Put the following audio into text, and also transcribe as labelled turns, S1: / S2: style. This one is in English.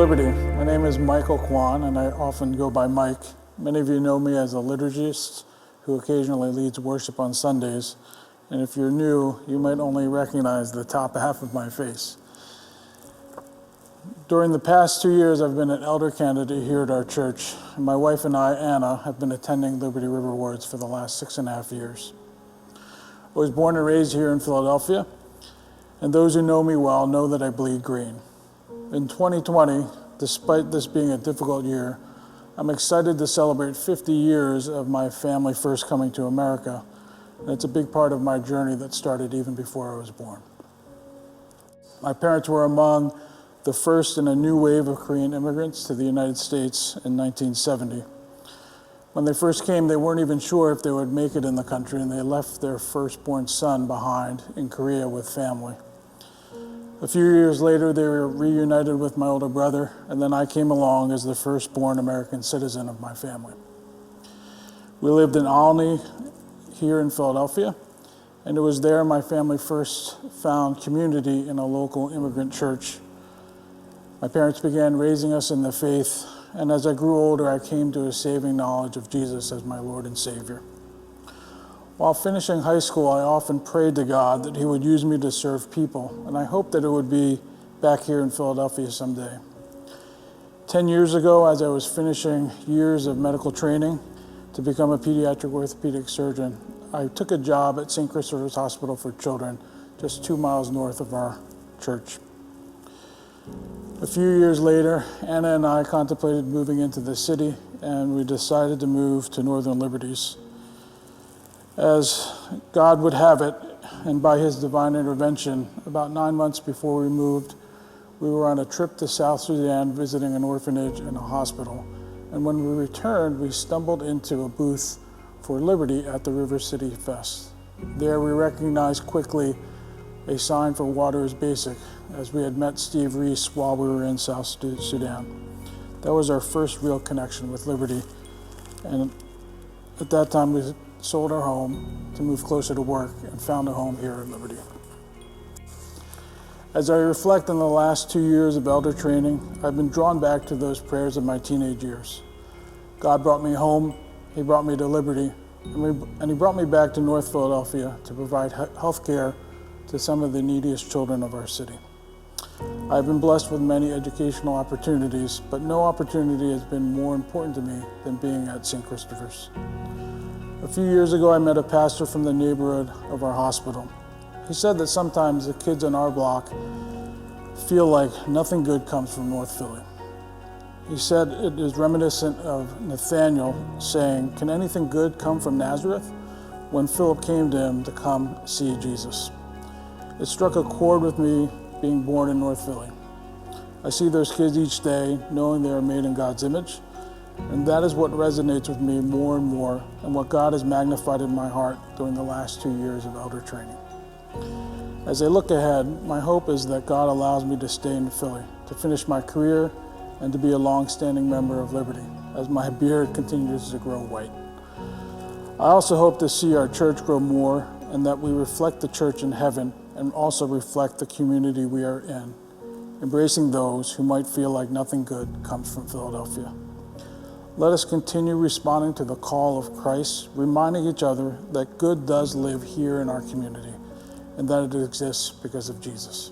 S1: Liberty. My name is Michael Kwan, and I often go by Mike. Many of you know me as a liturgist who occasionally leads worship on Sundays. And if you're new, you might only recognize the top half of my face. During the past 2 years, I've been an elder candidate here at our church. And my wife and I, Anna, have been attending Liberty River Wards for the last 6.5 years. I was born and raised here in Philadelphia, and those who know me well know that I bleed green. In 2020, despite this being a difficult year, I'm excited to celebrate 50 years of my family first coming to America, and it's a big part of my journey that started even before I was born. My parents were among the first in a new wave of Korean immigrants to the United States in 1970. When they first came, they weren't even sure if they would make it in the country, and they left their firstborn son behind in Korea with family. A few years later, they were reunited with my older brother, and then I came along as the firstborn American citizen of my family. We lived in Alney here in Philadelphia, and it was there my family first found community in a local immigrant church. My parents began raising us in the faith, and as I grew older, I came to a saving knowledge of Jesus as my Lord and Savior. While finishing high school, I often prayed to God that He would use me to serve people, and I hoped that it would be back here in Philadelphia someday. 10 years ago, as I was finishing years of medical training to become a pediatric orthopedic surgeon, I took a job at St. Christopher's Hospital for Children, just 2 miles north of our church. A few years later, Anna and I contemplated moving into the city, and we decided to move to Northern Liberties. As God would have it, and by His divine intervention, about 9 months before we moved, we were on a trip to South Sudan visiting an orphanage and a hospital. And when we returned, we stumbled into a booth for Liberty at the River City Fest. There we recognized quickly a sign for water is basic, as we had met Steve Reese while we were in South Sudan. That was our first real connection with Liberty. And at that time, we sold our home to move closer to work and found a home here at Liberty. As I reflect on the last 2 years of elder training, I've been drawn back to those prayers of my teenage years. God brought me home, He brought me to Liberty, and He brought me back to North Philadelphia to provide health care to some of the neediest children of our city. I've been blessed with many educational opportunities, but no opportunity has been more important to me than being at St. Christopher's. A few years ago, I met a pastor from the neighborhood of our hospital. He said that sometimes the kids on our block feel like nothing good comes from North Philly. He said it is reminiscent of Nathaniel saying, "Can anything good come from Nazareth?" when Philip came to him to come see Jesus. It struck a chord with me being born in North Philly. I see those kids each day knowing they are made in God's image, and that is what resonates with me more and more, and what God has magnified in my heart during the last 2 years of elder training. As I look ahead, my hope is that God allows me to stay in Philly, to finish my career, and to be a long-standing member of Liberty, as my beard continues to grow white. I also hope to see our church grow more, and that we reflect the church in heaven, and also reflect the community we are in, embracing those who might feel like nothing good comes from Philadelphia. Let us continue responding to the call of Christ, reminding each other that good does live here in our community, and that it exists because of Jesus.